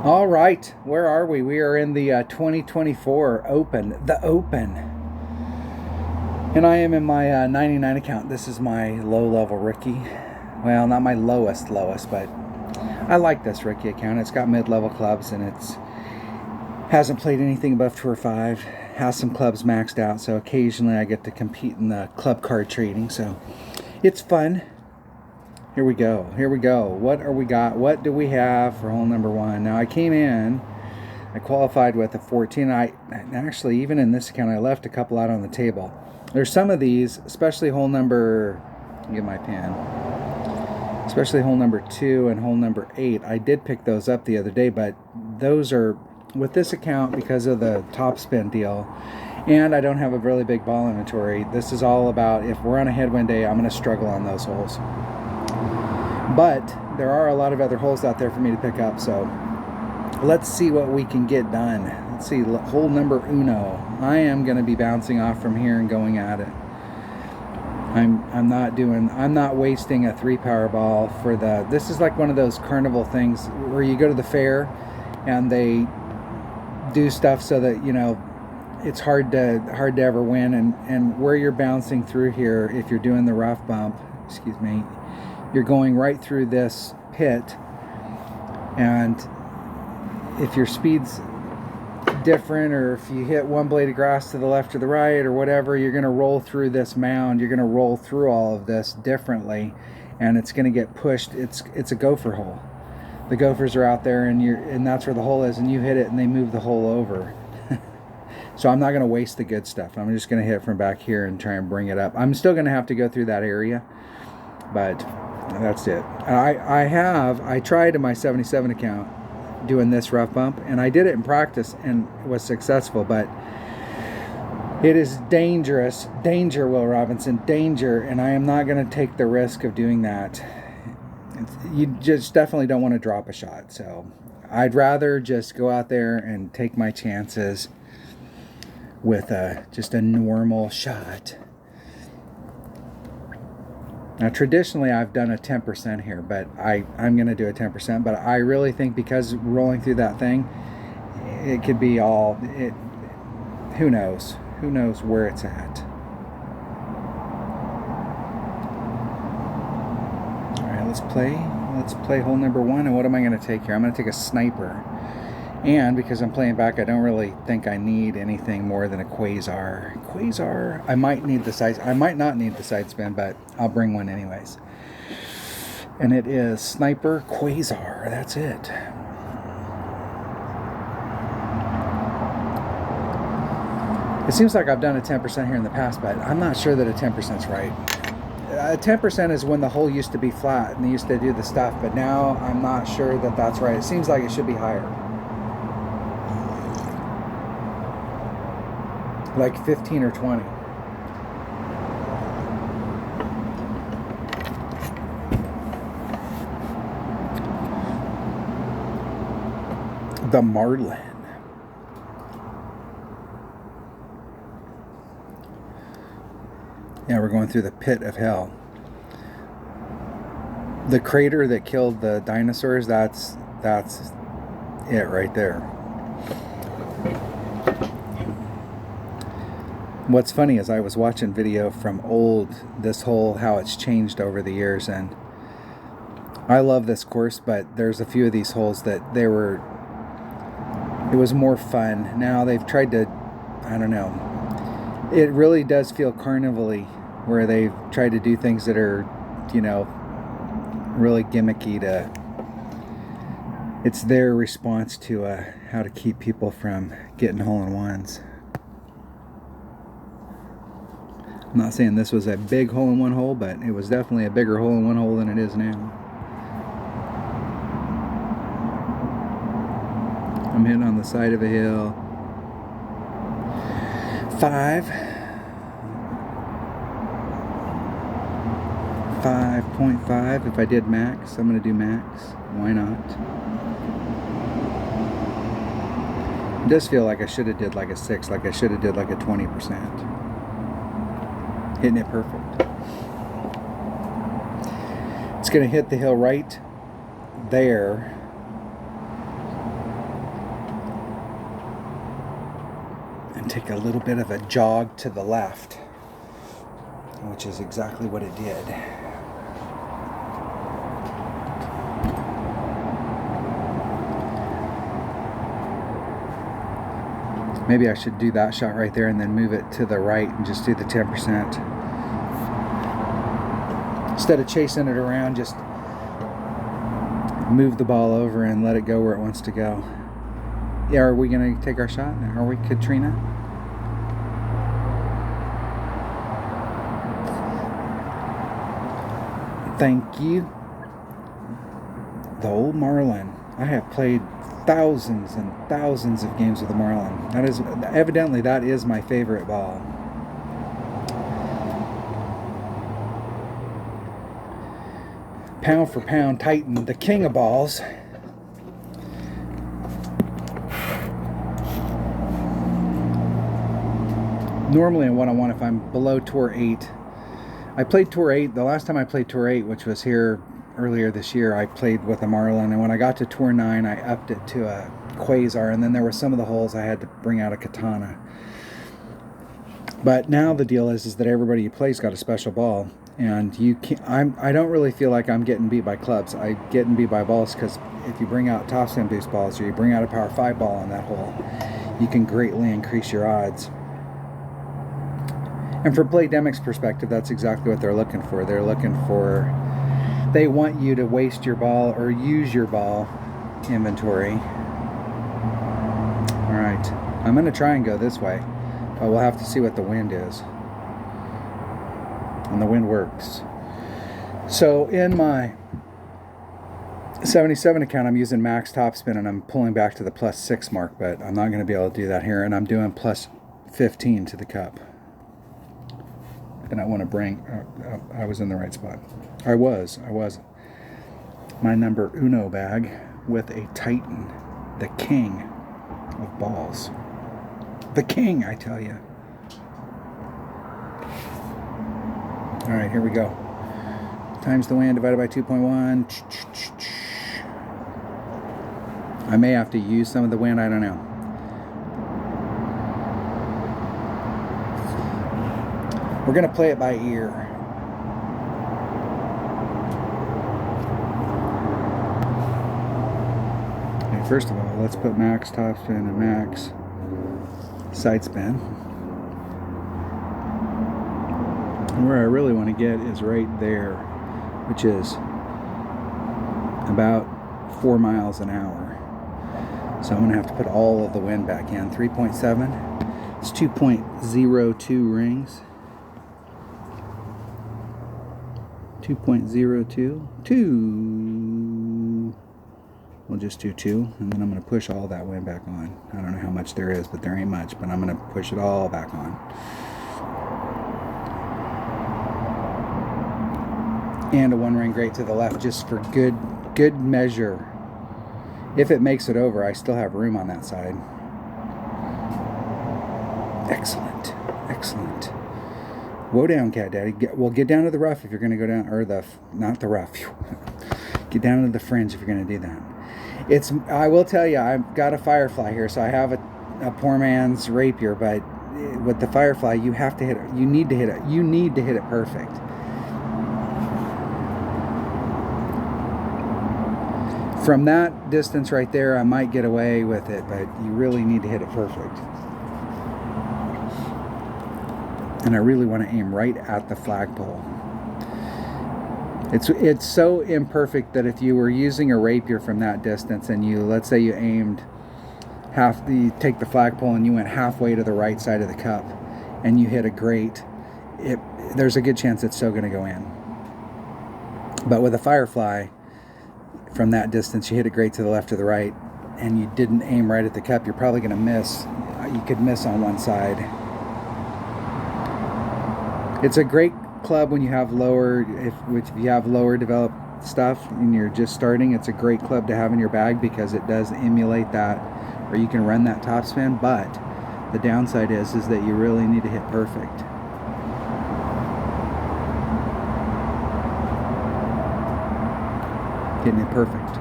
All right, where are we? We are in the 2024 Open, the Open. And I am in my 99 account. This is my low-level rookie. Well, not my lowest, but I like this rookie account. It's got mid-level clubs, and it's hasn't played anything above tour 5. Has some clubs maxed out, so occasionally I get to compete in the club card trading. So it's fun. Here we go. What are we got? What do we have for hole number 1? Now I came in, I qualified with a 14. I actually, even in this account, I left a couple out on the table. There's some of these, especially hole number, get my pen, especially hole number 2 and hole number 8. I did pick those up the other day, but those are, with this account, because of the top spin deal, and I don't have a really big ball inventory, this is all about, if we're on a headwind day, I'm going to struggle on those holes. But there are a lot of other holes out there for me to pick up, so let's see what we can get done. Let's see, hole number 1. I am going to be bouncing off from here and going at it. I'm not wasting a 3-power ball for the, this is like one of those carnival things where you go to the fair and they do stuff so that, you know, it's hard to ever win, and where you're bouncing through here, if you're doing the rough bump, excuse me, you're going right through this pit, and if your speed's different, or if you hit one blade of grass to the left or the right or whatever, you're going to roll through this mound. You're going to roll through all of this differently, and it's going to get pushed. It's a gopher hole. The gophers are out there, and that's where the hole is, and you hit it and they move the hole over. So I'm not going to waste the good stuff. I'm just going to hit it from back here and try and bring it up. I'm still going to have to go through that area, but that's it. I tried in my 77 account doing this rough bump, and I did it in practice and was successful, but it is dangerous. Danger, Will Robinson, danger, and I am not going to take the risk of doing that. You just definitely don't want to drop a shot, so I'd rather just go out there and take my chances with just a normal shot. Now, traditionally, I've done a 10% here, but I'm going to do a 10%. But I really think, because rolling through that thing, it could be all, who knows? Who knows where it's at? All right, let's play hole number 1. And what am I going to take here? I'm going to take a sniper. And because I'm playing back, I don't really think I need anything more than a quasar. I might not need the side spin, but I'll bring one anyways. And it is sniper quasar. That's it. It seems like I've done a 10% here in the past, but I'm not sure that a 10% is right. A 10% is when the hole used to be flat and they used to do the stuff, but now I'm not sure that that's right. It seems like it should be higher. Like 15 or 20. The Marlin. Yeah, we're going through the pit of hell. The crater that killed the dinosaurs, that's it right there. What's funny is I was watching video from this hole, how it's changed over the years, and I love this course, but there's a few of these holes that it was more fun. Now they've tried to, I don't know, it really does feel carnival-y, where they've tried to do things that are, you know, really gimmicky it's their response to how to keep people from getting hole-in-ones. I'm not saying this was a big hole-in-one hole, but it was definitely a bigger hole-in-one hole than it is now. I'm hitting on the side of a hill. 5.5. If I did max, I'm going to do max. Why not? It does feel like I should have did like a 6, like I should have did like a 20%. Hitting it perfect. It's going to hit the hill right there. and take a little bit of a jog to the left, which is exactly what it did. Maybe I should do that shot right there and then move it to the right and just do the 10%. Instead of chasing it around, just move the ball over and let it go where it wants to go. Yeah, are we going to take our shot? Are we, Katrina? Thank you. The old Marlin. I have played thousands and thousands of games with the Marlin. That is, evidently, that is my favorite ball. Pound for pound, Titan, the king of balls. Normally in one-on-one, if I'm below Tour 8, I played Tour 8. The last time I played Tour 8, which was here earlier this year, I played with a Marlin. And when I got to Tour 9, I upped it to a Quasar. And then there were some of the holes I had to bring out a Katana. But now the deal is that everybody you play's got a special ball. And you can't, I don't really feel like I'm getting beat by clubs. I get beat by balls because if you bring out topspin boost balls or you bring out a Power 5 ball on that hole, you can greatly increase your odds. And from Playdemic's perspective, that's exactly what they're looking for. They're looking for, they want you to waste your ball or use your ball inventory. All right, I'm going to try and go this way, but we'll have to see what the wind is. And the wind works. So in my 77 account, I'm using max topspin and I'm pulling back to the +6 mark, but I'm not going to be able to do that here. And I'm doing +15 to the cup. And I want to bring, I was in the right spot. I was. My number uno bag with a Titan, the king of balls. The king, I tell you. All right, here we go. Times the wind divided by 2.1. I may have to use some of the wind, I don't know. We're going to play it by ear. Okay, first of all, let's put max topspin and max side spin. And where I really want to get is right there, which is about 4 miles an hour. So I'm going to have to put all of the wind back in. 3.7. It's 2.02 rings. 2.02. 2. We'll just do 2, and then I'm going to push all that wind back on. I don't know how much there is, but there ain't much, but I'm going to push it all back on. And a 1 ring grate to the left, just for good measure. If it makes it over, I still have room on that side. Excellent, excellent. Whoa down, Cat Daddy. Well, get down to the rough if you're going to go down, or not the rough. Get down to the fringe if you're going to do that. I will tell you, I've got a Firefly here, so I have a poor man's rapier, but with the Firefly, you have to hit it. You need to hit it. You need to hit it perfect. From that distance right there, I might get away with it, but you really need to hit it perfect. And I really want to aim right at the flagpole. It's so imperfect that if you were using a rapier from that distance and let's say you aimed you take the flagpole and you went halfway to the right side of the cup and you hit a grate, there's a good chance it's still going to go in. But with a Firefly, from that distance, you hit a grate to the left or the right, and you didn't aim right at the cup, you're probably going to miss. You could miss on one side. It's a great club when you have if you have lower developed stuff and you're just starting. It's a great club to have in your bag because it does emulate that, or you can run that topspin. But the downside is that you really need to hit perfect. Hitting it perfect.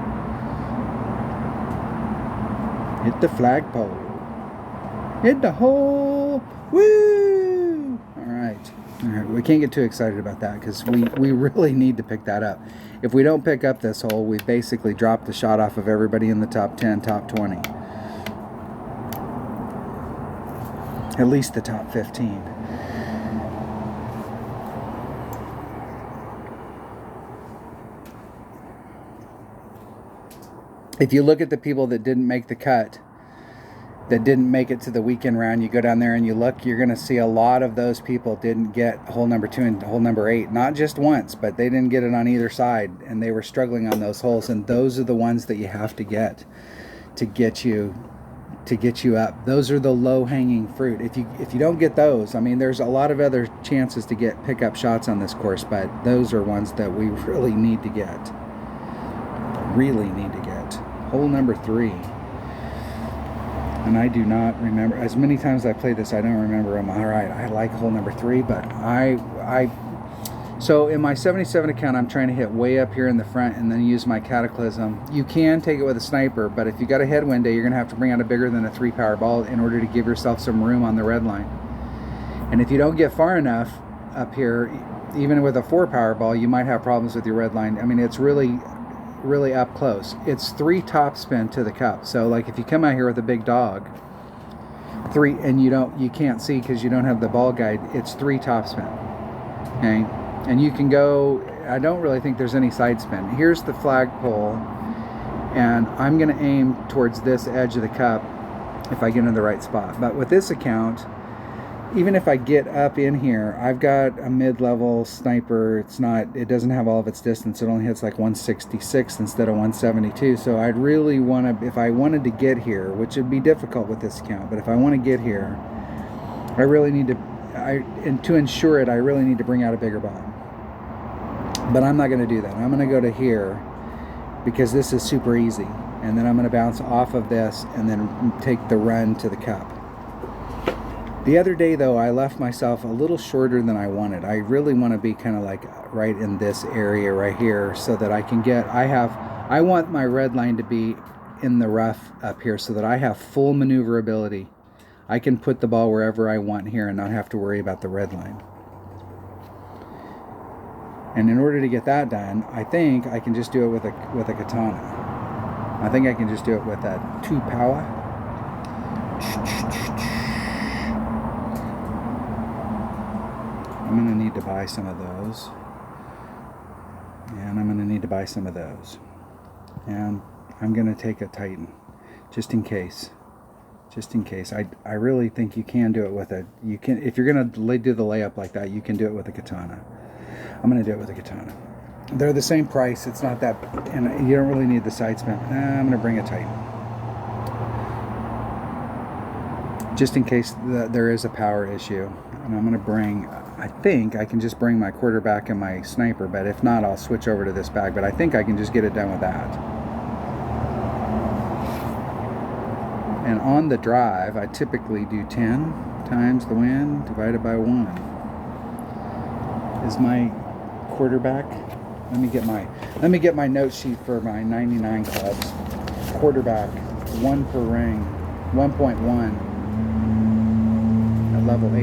Hit the flagpole. Hit the hole. hole. Woo! All right. We can't get too excited about that because we really need to pick that up. If we don't pick up this hole, we basically dropped the shot off of everybody in the top 10, top 20. At least the top 15. If you look at the people that didn't make the cut, that didn't make it to the weekend round, you go down there and you look, you're going to see a lot of those people didn't get hole number 2 and hole number 8. Not just once, but they didn't get it on either side, and they were struggling on those holes. And those are the ones that you have to get you up. Those are the low-hanging fruit. If you don't get those, I mean, there's a lot of other chances to get pickup shots on this course, but those are ones that we really need to get. Really need to get. Hole number 3. And I do not remember, as many times I played this, I don't remember them. All right, I like hole number 3, but so in my 77 account, I'm trying to hit way up here in the front and then use my Cataclysm. You can take it with a sniper, but if you got a headwind day, you're going to have to bring out a bigger than a 3-power ball in order to give yourself some room on the red line. And if you don't get far enough up here, even with a 4-power ball, you might have problems with your red line. I mean, it's really up close. It's 3 top spin to the cup. So like if you come out here with a big dog, 3, and you can't see because you don't have the ball guide, it's 3 top spin. Okay, and you can go, I don't really think there's any side spin. Here's the flagpole, and I'm going to aim towards this edge of the cup if I get in the right spot. But with this account, even if I get up in here, I've got a mid-level sniper. It doesn't have all of its distance. It only hits like 166 instead of 172. So I'd really want to, if I wanted to get here, which would be difficult with this account, but if I want to get here, I really need to, and to ensure it, I really need to bring out a bigger ball. But I'm not going to do that. I'm going to go to here because this is super easy. And then I'm going to bounce off of this and then take the run to the cup. The other day, though, I left myself a little shorter than I wanted. I really want to be kind of like right in this area right here so that I can get, I want my red line to be in the rough up here so that I have full maneuverability. I can put the ball wherever I want here and not have to worry about the red line. And in order to get that done, I think I can just do it with a katana. I think I can just do it with a 2-power. I'm going to need to buy some of those. And I'm going to need to buy some of those. And I'm going to take a Titan. Just in case. Just in case. I really think you can do it with if you're going to do the layup like that, you can do it with a katana. I'm going to do it with a katana. They're the same price. It's not that, and you don't really need the side spin. I'm going to bring a Titan. Just in case there is a power issue. And I'm going to bring, I think I can just bring my quarterback and my sniper, but if not, I'll switch over to this bag. But I think I can just get it done with that. And on the drive, I typically do 10 times the wind divided by 1. Is my quarterback? Let me get my note sheet for my 99 clubs. Quarterback, 1 per ring, 1.1 at level 8.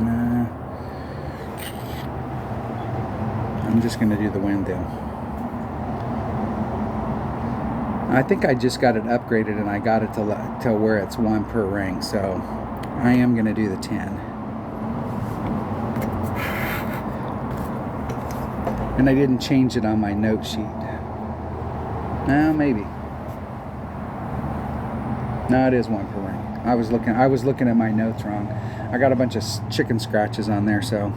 Nah. I'm just going to do the wind deal. I think I just got it upgraded and I got it to where it's 1 per ring, so I am going to do the 10. And I didn't change it on my note sheet. No, maybe. No, it is 1 per ring. I was looking at my notes wrong. I got a bunch of chicken scratches on there, so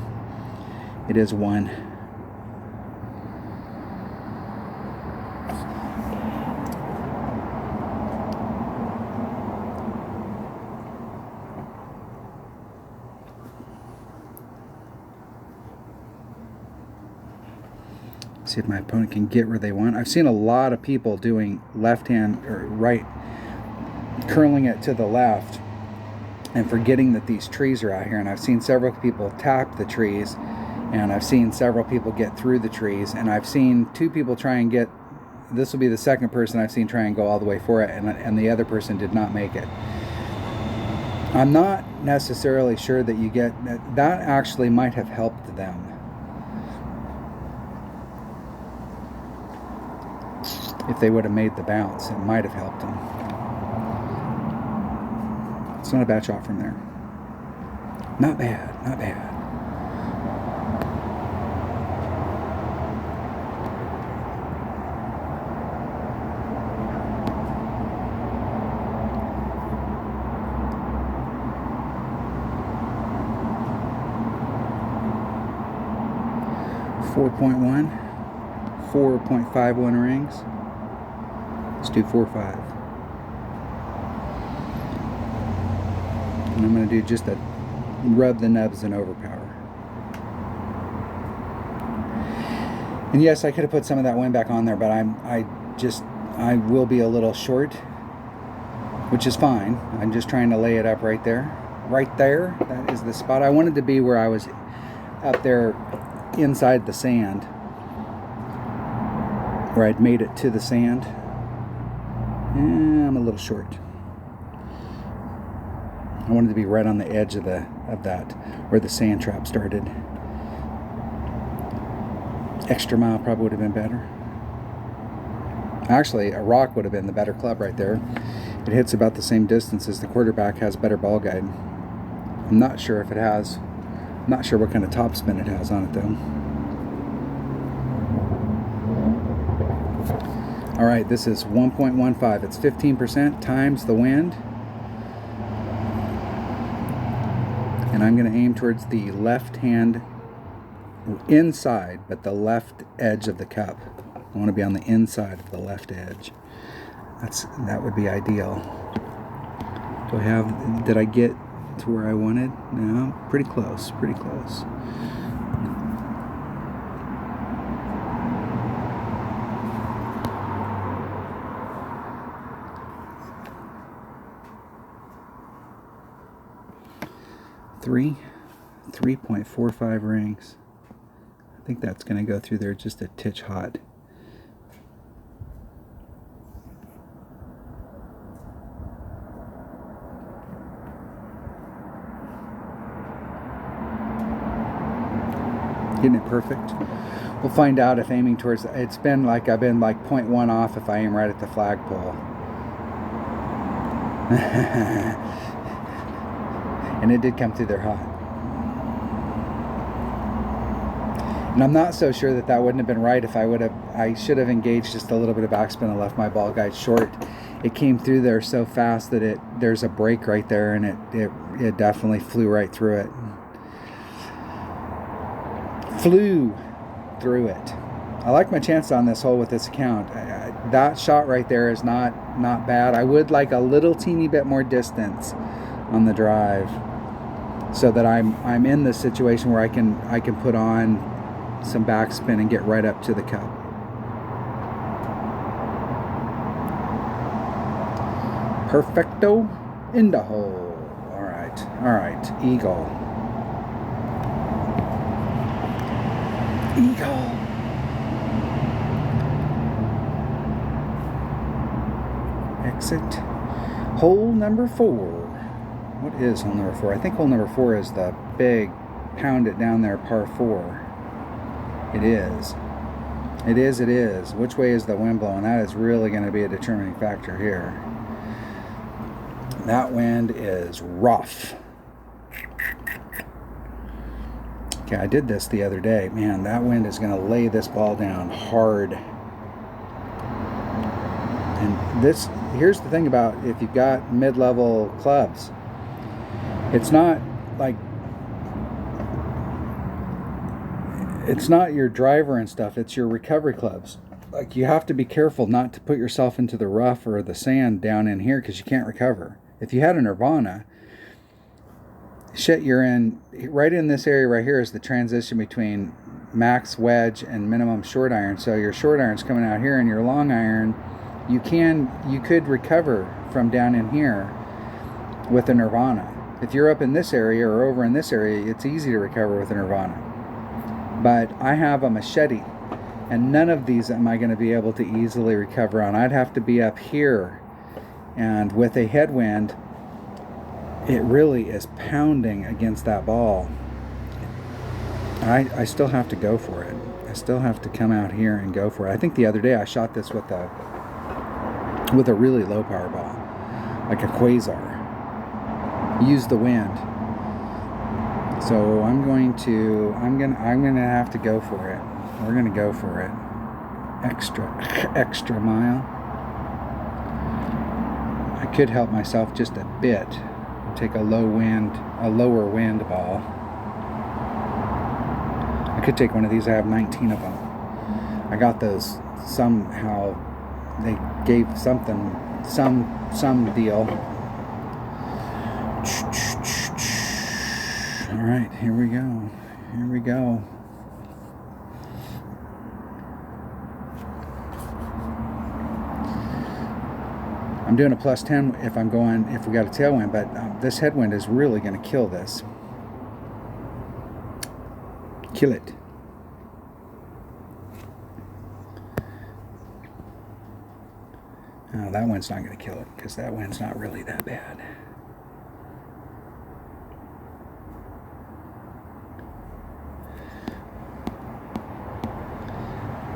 it is 1. See if my opponent can get where they want. I've seen a lot of people doing left hand or right, curling it to the left and forgetting that these trees are out here. And I've seen several people tap the trees, and I've seen several people get through the trees, and I've seen 2 people try and get, this will be the second person I've seen try and go all the way for it, and the other person did not make it. I'm not necessarily sure that you get that actually might have helped them. If they would have made the bounce, it might have helped them. It's not a bad shot from there. Not bad, not bad. .1, 4.51 rings. Let's do 4.5. And I'm going to do just a rub the nubs and overpower. And yes, I could have put some of that wind back on there, but I will be a little short, which is fine. I'm just trying to lay it up right there. Right there, that is the spot. I wanted to be where I was up there inside the sand, where I'd made it to the sand. I'm a little short. I wanted to be right on the edge of that where the sand trap started. Extra mile probably would have been better. Actually, a rock would have been the better club right there. It hits about the same distance as the quarterback, has better ball guide. I'm not sure if it has. I'm not sure what kind of top spin it has on it though. Alright, this is 1.15. It's 15% times the wind. And I'm going to aim towards the left hand inside, but the left edge of the cup. I want to be on the inside of the left edge. That would be ideal. Did I get to where I wanted? No, pretty close, pretty close. Three 3.45 rings. I think that's going to go through there just a titch hot. Getting it perfect. We'll find out if aiming towards, it's been like I've been like 0.1 off if I aim right at the flagpole. And it did come through there hot. And I'm not so sure that wouldn't have been right if I should have engaged just a little bit of backspin and left my ball guide short. It came through there so fast that there's a break right there, and it definitely flew right through it. Flew through it. I like my chance on this hole with this account. That shot right there is not bad. I would like a little teeny bit more distance on the drive, so that I'm in the situation where I can put on some backspin and get right up to the cup. Perfecto in the hole. All right, eagle. Eagle. Exit. Hole number 4. What is hole number 4? I think hole number 4 is the big pound it down there par 4. It is. It is. Which way is the wind blowing? That is really going to be a determining factor here. That wind is rough. Okay, I did this the other day. Man, that wind is going to lay this ball down hard. And here's the thing about if you've got mid-level clubs. It's not like, it's not your driver and stuff, it's your recovery clubs. Like, you have to be careful not to put yourself into the rough or the sand down in here, because you can't recover. If you had a Nirvana, shit, you're in, right in this area right here is the transition between max wedge and minimum short iron. So your short iron's coming out here, and your long iron, you could recover from down in here with a Nirvana. If you're up in this area or over in this area, it's easy to recover with a Nirvana. But I have a machete, and none of these am I going to be able to easily recover on. I'd have to be up here, and with a headwind, it really is pounding against that ball. I still have to go for it. I still have to come out here and go for it. I think the other day I shot this with a really low power ball, like a Quasar. Use the wind. So I'm gonna have to go for it. We're gonna go for it. Extra mile. I could help myself just a bit. Take a lower wind ball. I could take one of these. I have 19 of them. I got those somehow. They gave some deal. All right, here we go. Here we go. I'm doing a plus 10 if we got a tailwind, but this headwind is really going to kill this. Kill it. Oh, that wind's not going to kill it, because that wind's not really that bad.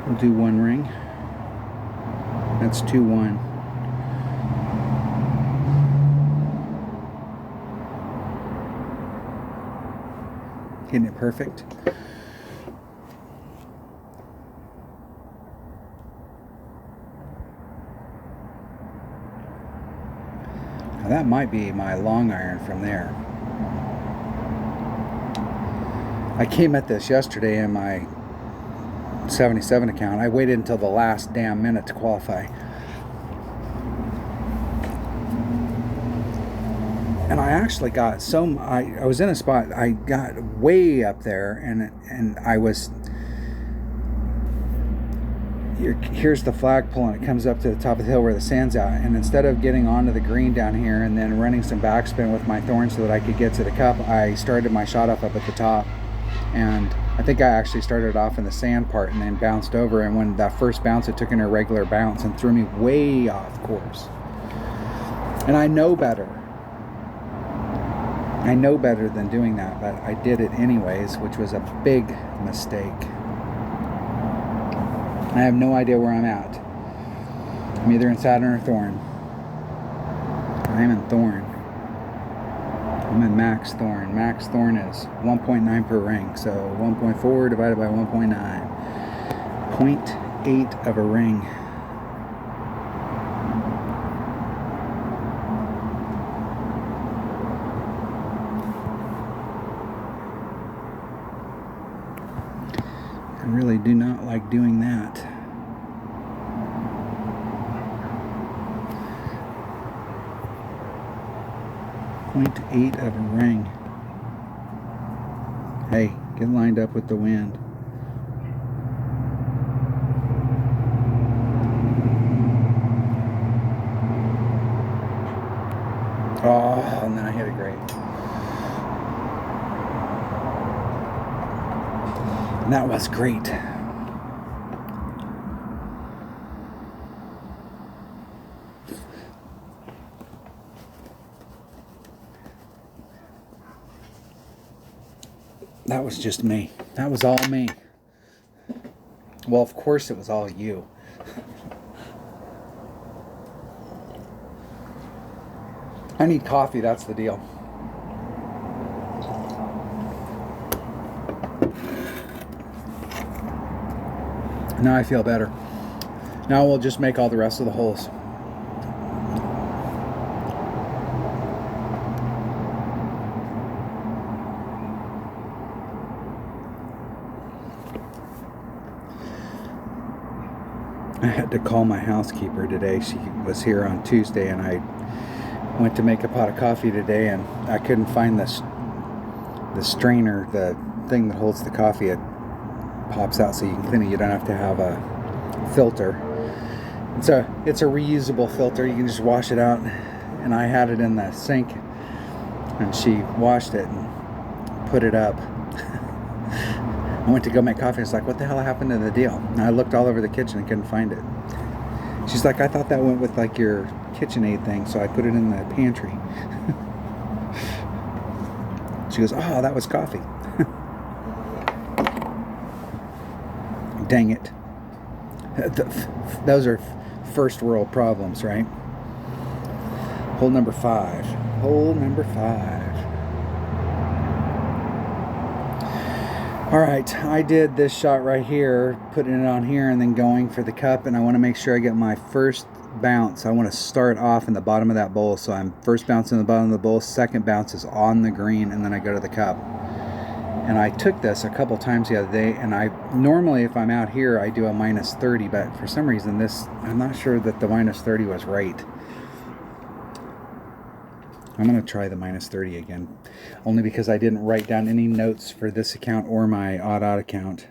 We'll do one ring. That's 2-1. Hitting it perfect. Now that might be my long iron from there. I came at this yesterday in my 77 account. I waited until the last damn minute to qualify. And I actually got I was in a spot, I got way up there, and I was, here's the flagpole, and it comes up to the top of the hill where the sand's at, and instead of getting onto the green down here and then running some backspin with my thorn so that I could get to the cup, I started my shot up at the top, and I think I actually started off in the sand part and then bounced over, and when that first bounce, it took an irregular bounce and threw me way off course. And I know better. I know better than doing that, but I did it anyways, which was a big mistake. I have no idea where I'm at. I'm either in Saturn or Thorn. I'm in Thorn. I'm in max Thorn. Max Thorn is 1.9 per ring, so 1.4 divided by 1.9. 0.8 of a ring. I really do not like doing that. .8 of a ring. Hey, get lined up with the wind. Oh, and then I hit it great. And that was great. That was just me. That was all me. Well, of course it was all you. I need coffee, that's the deal. Now I feel better. Now we'll just make all the rest of the holes. I had to call my housekeeper today. She was here on Tuesday, and I went to make a pot of coffee today, and I couldn't find the strainer, the thing that holds the coffee. It pops out so you can clean it. You don't have to have a filter. It's a reusable filter. You can just wash it out. And I had it in the sink, and she washed it and put it up. I went to go make coffee. I was like, what the hell happened to the deal? And I looked all over the kitchen and couldn't find it. She's like, I thought that went with like your KitchenAid thing, so I put it in the pantry. She goes, oh, that was coffee. Dang it. Those are first world problems, right? Hole number 5. Hole number 5. All right, I did this shot right here, putting it on here and then going for the cup, and I want to make sure I get my first bounce. I want to start off in the bottom of that bowl, so I'm first bouncing the bottom of the bowl, second bounce is on the green, and then I go to the cup. And I took this a couple times the other day, and I normally, if I'm out here, I do a minus 30, but for some reason this, I'm not sure that the minus 30 was right. I'm going to try the minus 30 again, only because I didn't write down any notes for this account or my odd account.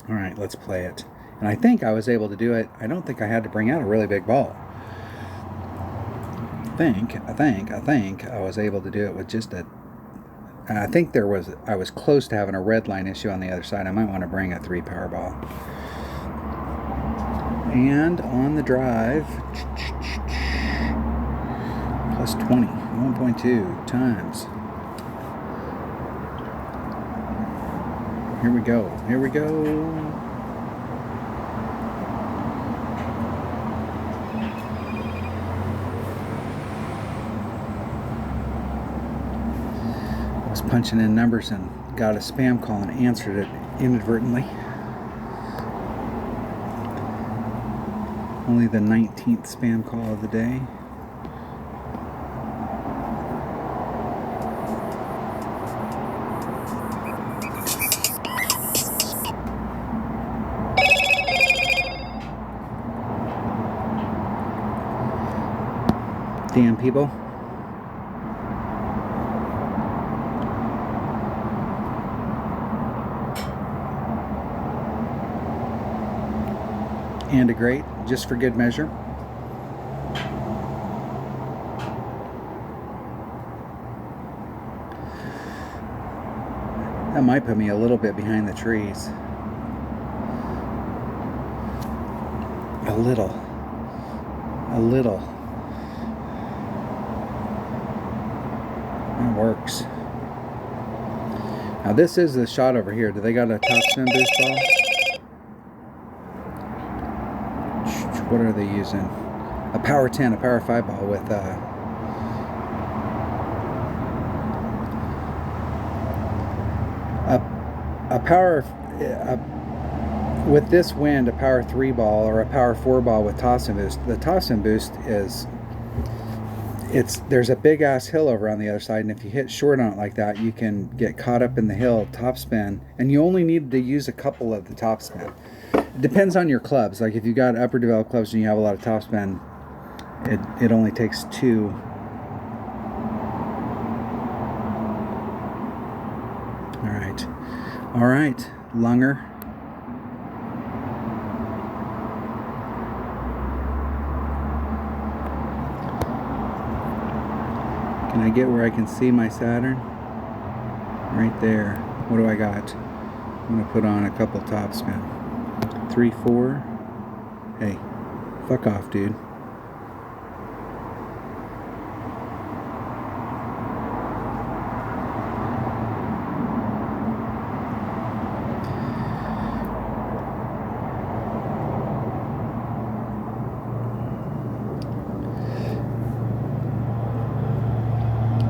All right, let's play it. And I think I was able to do it. I don't think I had to bring out a really big ball. I think I was able to do it with just a, I think I was close to having a red line issue on the other side. I might want to bring a 3 power ball. And on the drive, plus 20, 1.2 times. Here we go, here we go. I was punching in numbers and got a spam call and answered it inadvertently. Only the 19th spam call of the day. Damn people. And a great, just for good measure. That might put me a little bit behind the trees. A little. That works. Now this is the shot over here. Do they got a top spin boost ball? What are they using? A power 10, a power 5 ball with a power with this wind, a power 3 ball or a power 4 ball with toss and boost. The toss and boost is, there's a big ass hill over on the other side, and if you hit short on it like that, you can get caught up in the hill top spin, and you only need to use a couple of the top spin. It depends on your clubs. Like if you got upper developed clubs and you have a lot of top spin, it only takes 2. All right, Lunger. Can I get where I can see my Saturn? Right there. What do I got? I'm gonna put on a couple top spin. 3, 4. Hey, fuck off, dude.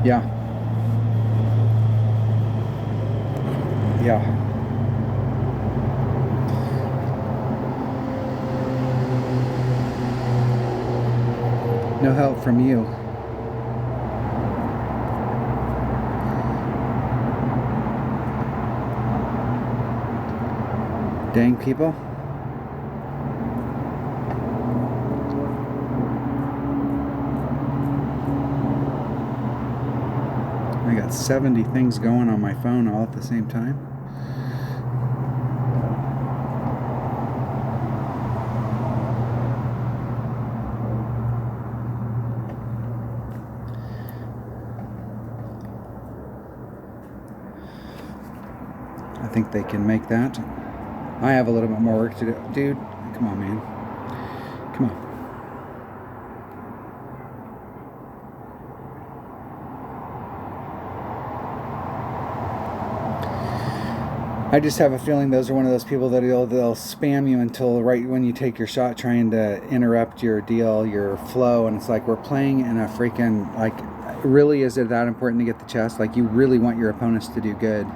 Yeah. No help from you. Dang people. I got 70 things going on my phone all at the same time. I think they can make that. I have a little bit more work to do. Dude, come on, man. Come on. I just have a feeling those are one of those people that they'll spam you until right when you take your shot, trying to interrupt your deal, your flow. And it's like, we're playing in a freaking, like, really, is it that important to get the chest? Like, you really want your opponents to do good.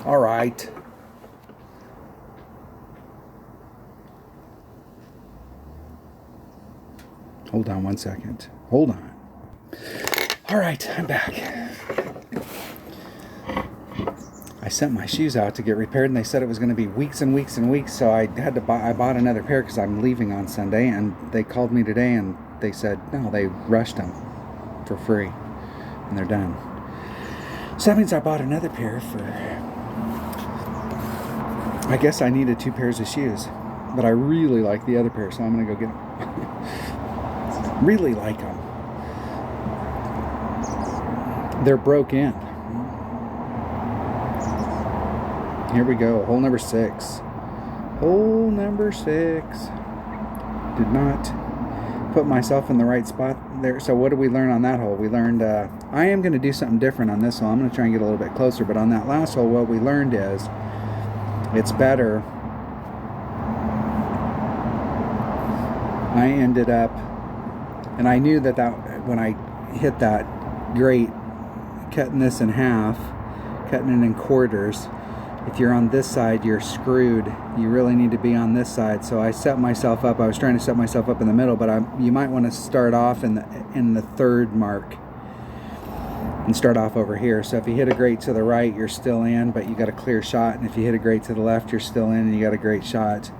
All right. Hold on one second. Hold on. All right, I'm back. I sent my shoes out to get repaired, and they said it was going to be weeks and weeks and weeks. So I bought another pair because I'm leaving on Sunday, and they called me today and they said no, they rushed them for free, and they're done. So that means I bought another pair for. I guess I needed 2 pairs of shoes, but I really like the other pair, so I'm going to go get them. Really like them. They're broke in. Here we go. Hole number 6. Hole number 6. Did not put myself in the right spot there. So what did we learn on that hole? We learned I am going to do something different on this hole. I'm going to try and get a little bit closer, but on that last hole, what we learned is it's better. I ended up, and I knew that when I hit that grate, cutting this in half, cutting it in quarters, if you're on this side, you're screwed. You really need to be on this side. So I set myself up. I was trying to set myself up in the middle, but you might want to start off in the third mark and start off over here. So if you hit a grate to the right, you're still in, but you got a clear shot. And if you hit a grate to the left, you're still in and you got a great shot.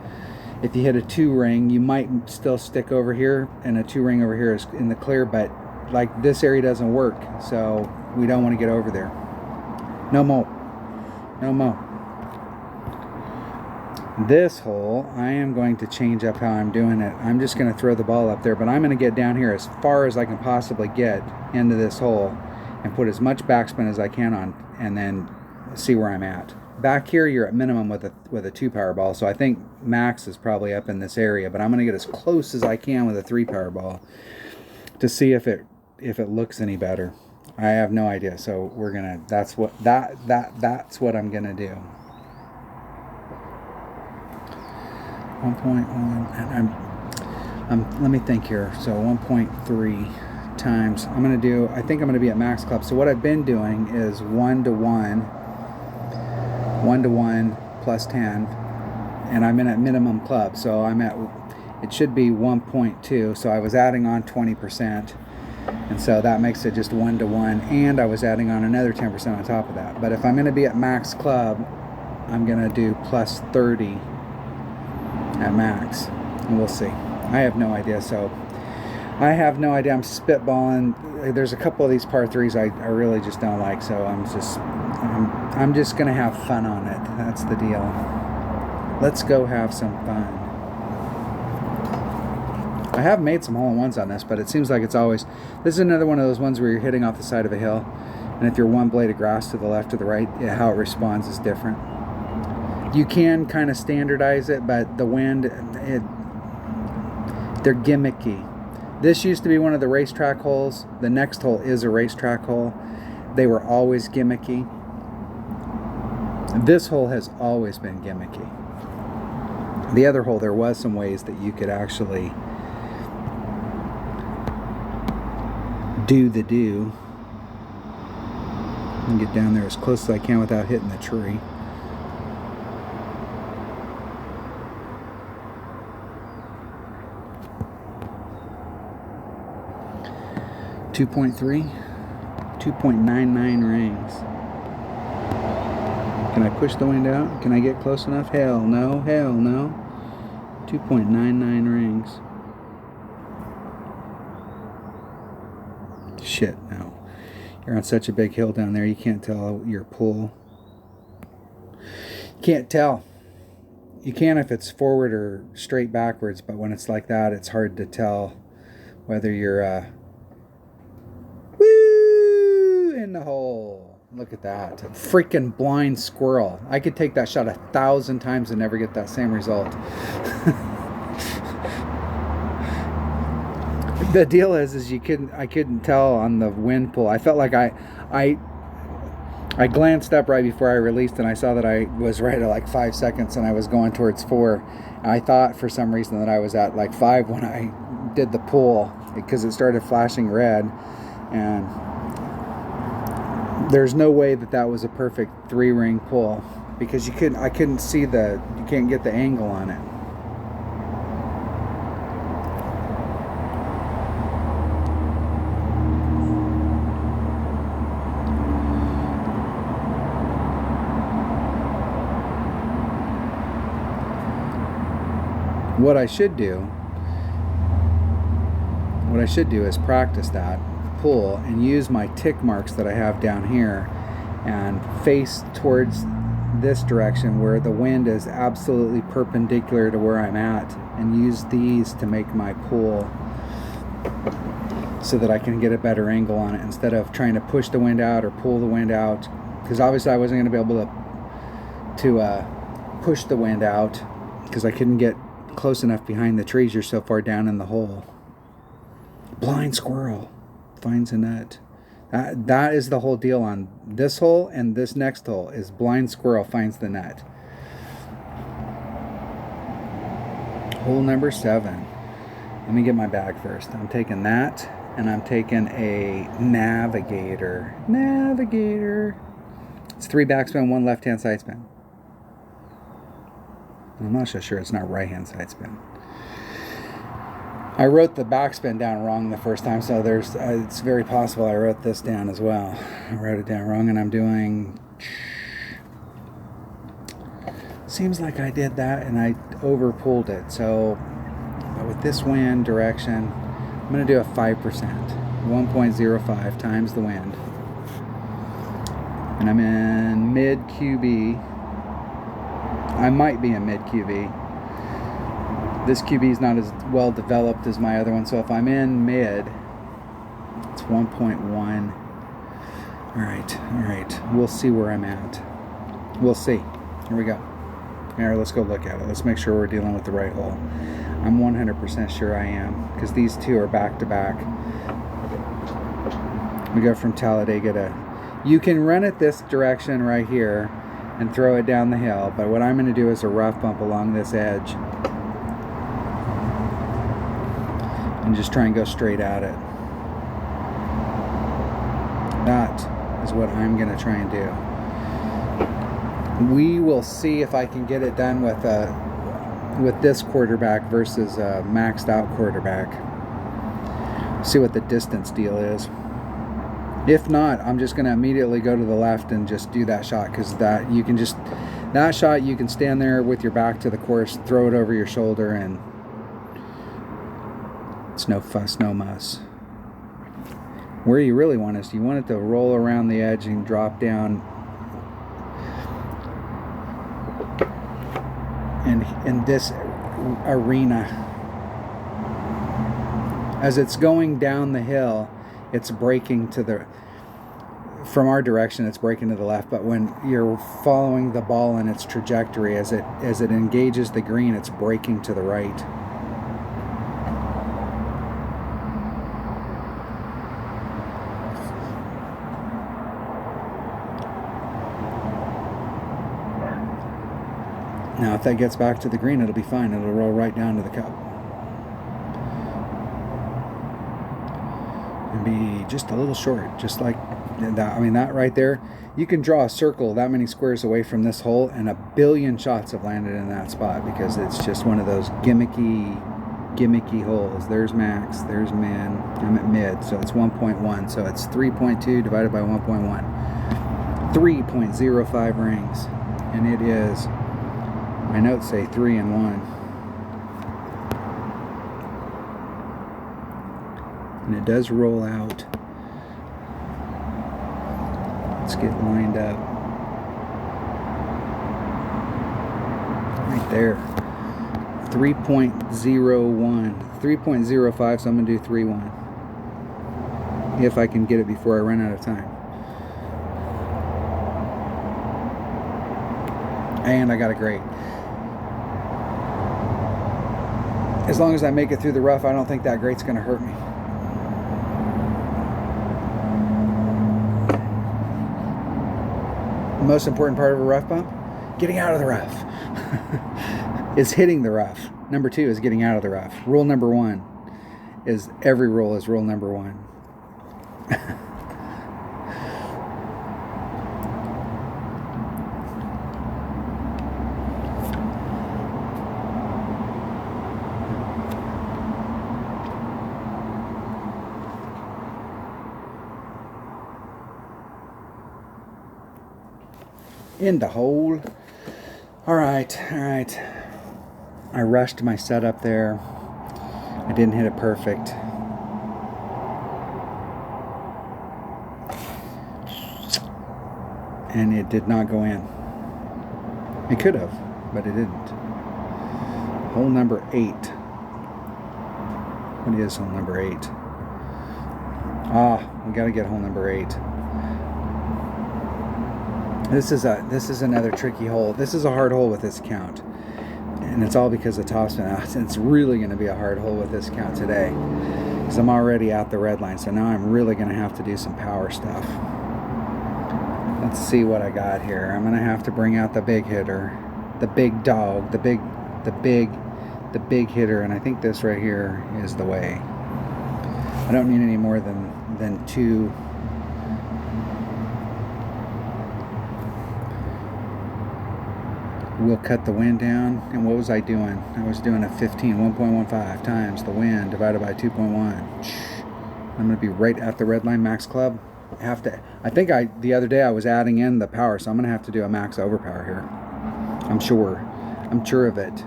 If you hit a 2-ring, you might still stick over here, and a 2-ring over here is in the clear, but like this area doesn't work, so we don't want to get over there. No more. No more. This hole, I am going to change up how I'm doing it. I'm just going to throw the ball up there, but I'm going to get down here as far as I can possibly get into this hole and put as much backspin as I can on, and then see where I'm at. Back here, you're at minimum with a 2-power ball, so I think max is probably up in this area, but I'm going to get as close as I can with a 3-power ball to see if it looks any better. I have no idea, so we're gonna. That's what I'm gonna do. 1.1, and let me think here. So 1.3 times. I think I'm gonna be at max club. So what I've been doing is 1-to-1 plus 10, and I'm in at minimum club. So it should be 1.2. So I was adding on 20%, and so that makes it just 1-to-1. And I was adding on another 10% on top of that. But if I'm gonna be at max club, I'm gonna do plus 30 at max, and we'll see. I have no idea. So I have no idea. I'm spitballing. There's a couple of these par 3s I really just don't like, so I'm just gonna have fun on it. That's the deal. Let's go have some fun. I have made some hole-in-ones on this, but it seems like it's always, this is another one of those ones where you're hitting off the side of a hill, and if you're one blade of grass to the left or the right, how it responds is different. You can kind of standardize it, but the wind, they're gimmicky. This used to be one of the racetrack holes. The next hole is a racetrack hole. They were always gimmicky. This hole has always been gimmicky. The other hole, there was some ways that you could actually do and get down there as close as I can without hitting the tree. .3, 2.99 rings. Can I push the wind out? Can I get close enough? Hell no, hell no. 2.99 rings. Shit, no. You're on such a big hill down there, you can't tell your pull. You can't tell. You can if it's forward or straight backwards, but when it's like that, it's hard to tell whether you're woo in the hole. Look at that. A freaking blind squirrel. I could take that shot 1,000 times and never get that same result. The deal is I couldn't tell on the wind pull. I felt like I glanced up right before I released, and I saw that I was right at like 5 seconds, and I was going towards 4. I thought for some reason that I was at like 5 when I did the pull, because it started flashing red, and there's no way that that was a perfect 3-ring pull, because I couldn't see you can't get the angle on it. What I should do is practice that pull and use my tick marks that I have down here and face towards this direction where the wind is absolutely perpendicular to where I'm at, and use these to make my pull so that I can get a better angle on it, instead of trying to push the wind out or pull the wind out, because obviously I wasn't going to be able to push the wind out because I couldn't get close enough behind the trees. You're so far down in the hole. Blind squirrel finds a nut. That is the whole deal on this hole and this next hole, is blind squirrel finds the nut. Hole number 7. Let me get my bag first. I'm taking that, and I'm taking a navigator. It's 3 backspin, 1 left-hand side spin. I'm not so sure it's not right-hand side spin. I wrote the backspin down wrong the first time, so it's very possible I wrote this down as well. I wrote it down wrong, and I'm doing... Seems like I did that, and I over-pulled it. So with this wind direction, I'm going to do a 5%. 1.05 times the wind. And I'm in mid QB. I might be in mid QB. This QB is not as well developed as my other one, so if I'm in mid, it's 1.1. All right. We'll see where I'm at. We'll see. Here we go. All right, let's go look at it. Let's make sure we're dealing with the right hole. I'm 100% sure I am, because these two are back to back. We go from Talladega to... You can run it this direction right here and throw it down the hill, but what I'm going to do is a rough bump along this edge and just try and go straight at it. That is what I'm going to try and do. We will see if I can get it done with this quarterback versus a maxed out quarterback. See what the distance deal is. If not, I'm just going to immediately go to the left and just do that shot, because that shot you can stand there with your back to the course, throw it over your shoulder, and it's no fuss, no muss. Where you really want is, you want it to roll around the edge and drop down. And in this arena, as it's going down the hill, it's braking from our direction, it's braking to the left, but when you're following the ball in its trajectory, as it engages the green, it's braking to the right. Now, if that gets back to the green, it'll be fine. It'll roll right down to the cup. And be just a little short, just like that. I mean, that right there, you can draw a circle that many squares away from this hole, and a billion shots have landed in that spot, because it's just one of those gimmicky holes. There's max, there's min, I'm at mid, so it's 1.1, so it's 3.2 divided by 1.1. 3.05 rings, and it is, my notes say 3 and 1. And it does roll out. Let's get lined up. Right there. 3.01. 3.05, so I'm going to do 3.1. If I can get it before I run out of time. And I got a great. As long as I make it through the rough, I don't think that grate's going to hurt me. The most important part of a rough bump? Getting out of the rough. Is hitting the rough. Number 2 is getting out of the rough. Rule number 1 is every rule is rule number 1. In the hole. All right. I rushed my setup there. I didn't hit it perfect. And it did not go in. It could have, but it didn't. Hole number 8. What is hole number 8? We got to get hole number 8. This is another tricky hole. This is a hard hole with this count, and it's all because of topspin. It's really going to be a hard hole with this count today, because I'm already at the red line. So now I'm really going to have to do some power stuff. Let's see what I got here. I'm going to have to bring out the big hitter, the big dog, the big hitter, and I think this right here is the way. I don't need any more than 2. We'll cut the wind down. And what was I doing? I was doing a 1.15 times the wind divided by 2.1. I'm going to be right at the red line max club. I think the other day I was adding in the power, so I'm going to have to do a max overpower here. I'm sure of it.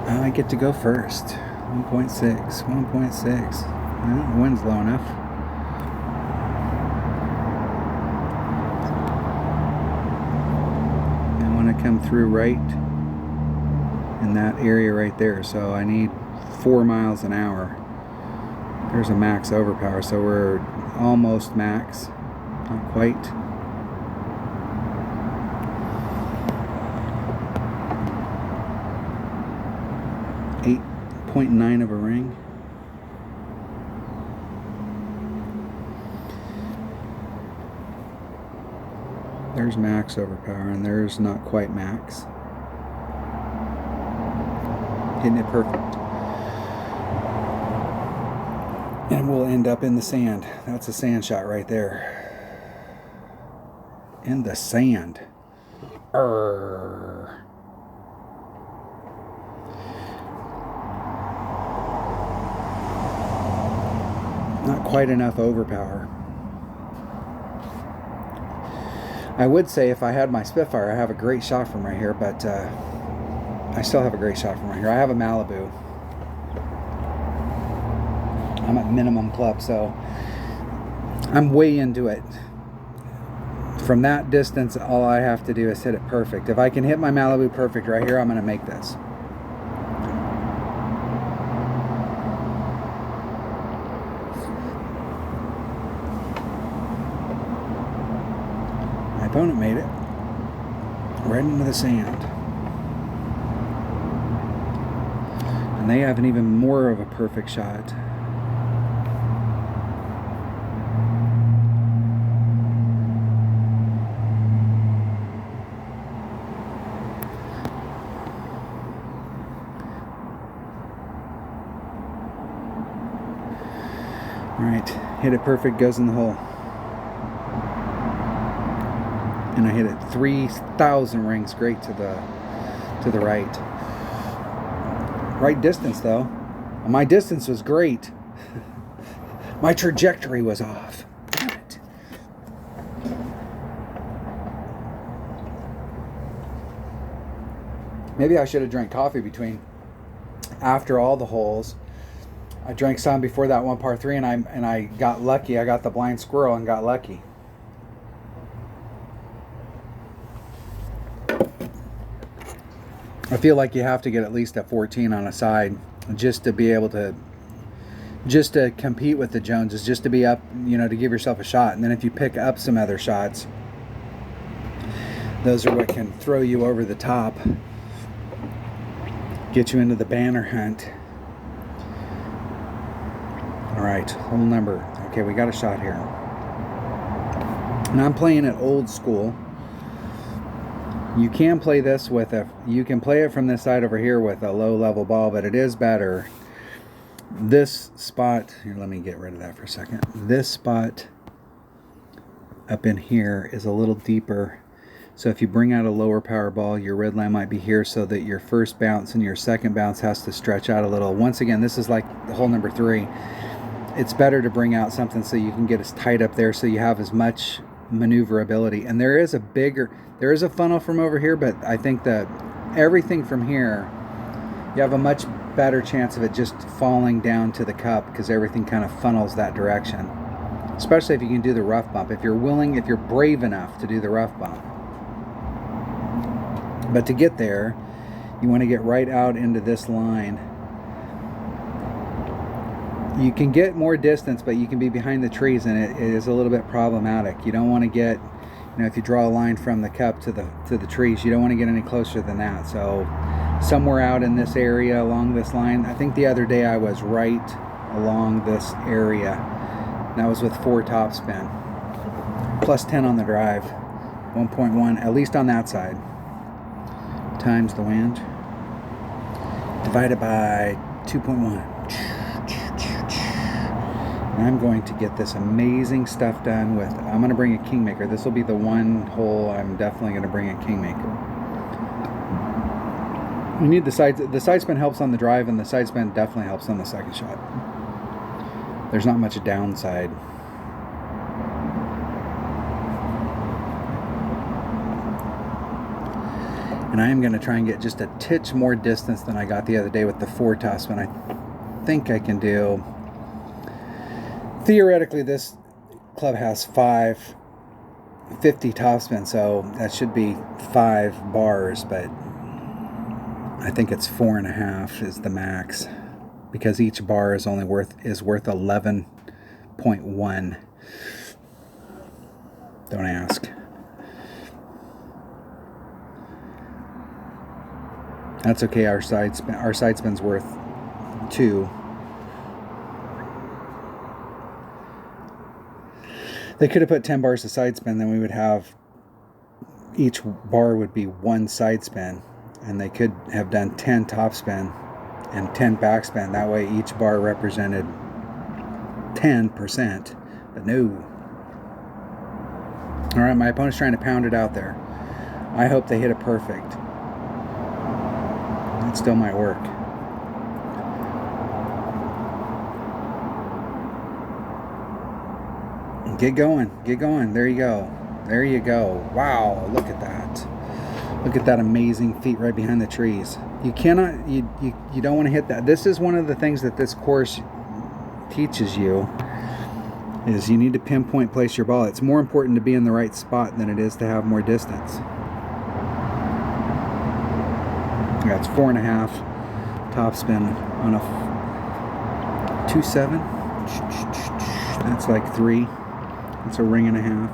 I get to go first. 1.6. Well, the wind's low enough. I want to come through right in that area right there, so I need 4 miles an hour. There's a max overpower, so we're almost max. Not quite. Eight. 0.9 of a ring. There's max overpower, and there's not quite max. Hitting it perfect. And we'll end up in the sand. That's a sand shot right there. In the sand. Not quite enough overpower. I would say if I had my Spitfire, I have a great shot from right here, but I still have a great shot from right here. I have a Malibu. I'm at minimum club, so I'm way into it. From that distance, all I have to do is hit it perfect. If I can hit my Malibu perfect right here, I'm going to make this. My opponent made it right into the sand. And they have an even more of a perfect shot. Alright, hit it perfect, goes in the hole. And I hit it 3,000 rings great to the right. Right distance though. My distance was great. My trajectory was off. Damn it. Maybe I should have drank coffee after all the holes. I drank some before that one par 3, and I got lucky. I got the blind squirrel and got lucky. I feel like you have to get at least a 14 on a side just to be able to, just to compete with the Joneses, just to be up, you know, to give yourself a shot. And then if you pick up some other shots, those are what can throw you over the top. Get you into the banner hunt. All right, hole number. Okay, we got a shot here. And I'm playing it old school. You can play this with you can play it from this side over here with a low level ball, but it is better. This spot, here, let me get rid of that for a second. This spot up in here is a little deeper. So if you bring out a lower power ball, your red line might be here so that your first bounce and your second bounce has to stretch out a little. Once again, this is like the hole number 3. It's better to bring out something so you can get as tight up there so you have as much maneuverability. And there is a funnel from over here, but I think that everything from here, you have a much better chance of it just falling down to the cup because everything kind of funnels that direction. Especially if you can do the rough bump. If you're brave enough to do the rough bump. But to get there, you want to get right out into this line. You can get more distance, but you can be behind the trees, and it is a little bit problematic. You don't want to get, if you draw a line from the cup to the trees, you don't want to get any closer than that. So somewhere out in this area along this line, I think the other day I was right along this area. That was with 4 topspin, plus 10 on the drive, 1.1 at least on that side, times the wind divided by 2.1. And I'm going to get this amazing stuff done with, I'm going to bring a Kingmaker. This will be the one hole I'm definitely going to bring a Kingmaker. We need the side spin helps on the drive, and the side spin definitely helps on the second shot. There's not much downside. And I am going to try and get just a titch more distance than I got the other day with the 4 topspin. I think I can do. Theoretically, this club has 550 topspin, so that should be 5 bars, but I think it's 4.5 is the max because each bar is only worth 11.1. Don't ask. That's okay. Our side spin's worth 2. They could have put 10 bars of side spin, then we would have each bar would be 1 side spin, and they could have done 10 top spin and 10 back spin. That way each bar represented 10%, but no. All right, my opponent's trying to pound it out there. I hope they hit it perfect. It still might work. Get going, get going. There you go. There you go. Wow, look at that. Look at that amazing feat right behind the trees. You cannot, you don't want to hit that. This is one of the things that this course teaches you, is you need to pinpoint place your ball. It's more important to be in the right spot than it is to have more distance. Yeah, it's 4.5 top spin on a 2.7. That's like 3. It's a ring and a half.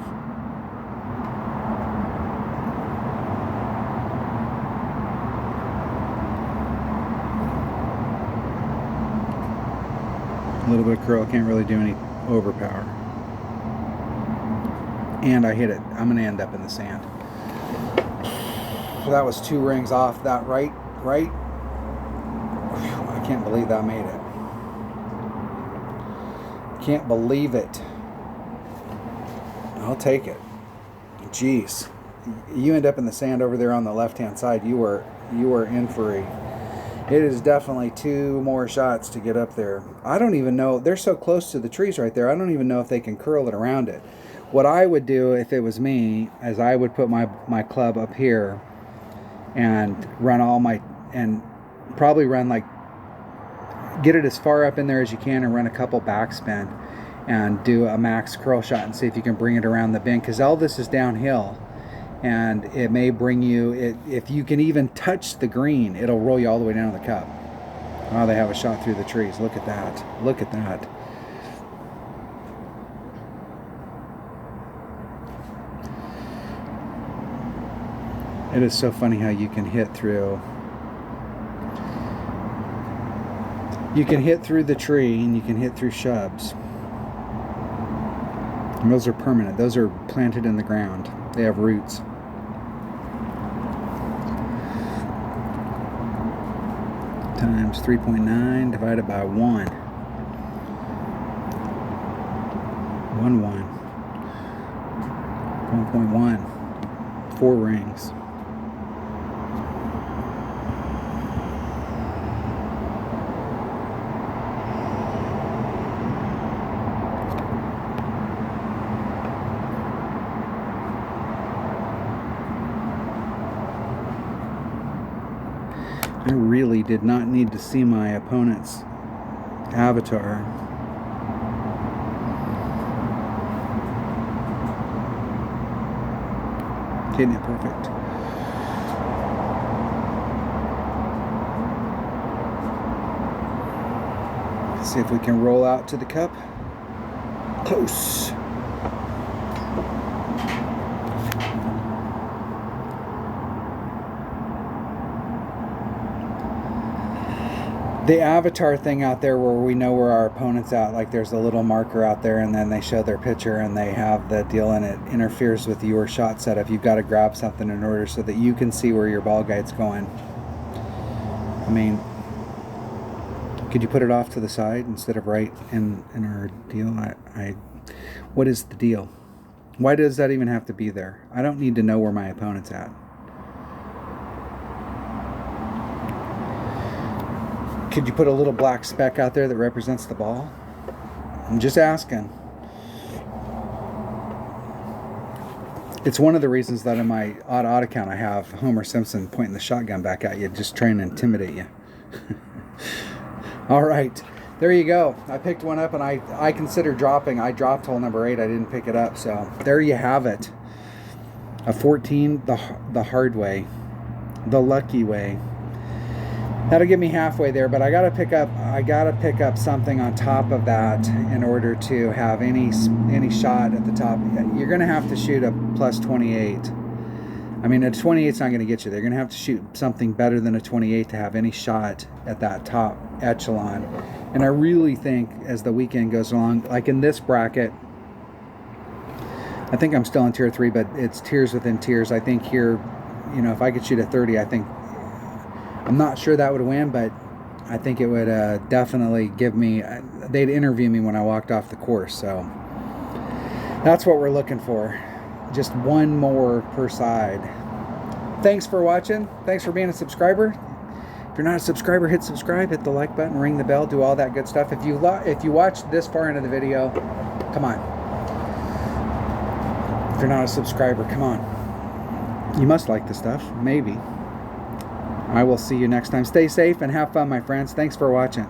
A little bit of curl. Can't really do any overpower. And I hit it. I'm going to end up in the sand. So that was 2 rings off that right. I can't believe that made it. Can't believe it. I'll take it. Jeez. You end up in the sand over there on the left-hand side. You are in for a... It is definitely 2 more shots to get up there. I don't even know. They're so close to the trees right there. I don't even know if they can curl it around it. What I would do if it was me is I would put my club up here and run and probably run like, get it as far up in there as you can and run a couple backspin and do a max curl shot and see if you can bring it around the bend, because all this is downhill and it may bring you, if you can even touch the green, it'll roll you all the way down to the cup. Oh, they have a shot through the trees. Look at that. Look at that. It is so funny how you can hit through. You can hit through the tree and you can hit through shrubs. And those are permanent. Those are planted in the ground. They have roots. Times 3.9 divided by 1. 1.1. 4 rings. I really did not need to see my opponent's avatar. Hitting it perfect. Let's see if we can roll out to the cup. Close. The avatar thing out there where we know where our opponent's at, like there's a little marker out there and then they show their picture and they have the deal and it interferes with your shot setup. You've got to grab something in order so that you can see where your ball guide's going. I mean, could you put it off to the side instead of right in our deal? What is the deal? Why does that even have to be there? I don't need to know where my opponent's at. Could you put a little black speck out there that represents the ball? I'm just asking. It's one of the reasons that in my odd account I have Homer Simpson pointing the shotgun back at you, just trying to intimidate you. All right, there you go. I picked one up and I consider dropping. I dropped hole number 8. I didn't pick it up. So there you have it. A 14 the hard way, the lucky way. That'll get me halfway there, but I gotta pick up something on top of that in order to have any shot at the top. You're gonna have to shoot a plus 28. I mean, a 28's not gonna get you there. You're gonna have to shoot something better than a 28 to have any shot at that top echelon. And I really think as the weekend goes along, like in this bracket, I think I'm still in tier 3, but it's tiers within tiers. I think here, you know, if I could shoot a 30, I'm not sure that would win, but I think it would definitely give me, they'd interview me when I walked off the course. So that's what we're looking for. Just one more per side. Thanks for watching. Thanks for being a subscriber. If you're not a subscriber, hit subscribe, hit the like button, ring the bell, do all that good stuff. If you watched this far into the video, come on. If you're not a subscriber, come on. You must like the stuff, maybe. I will see you next time. Stay safe and have fun, my friends. Thanks for watching.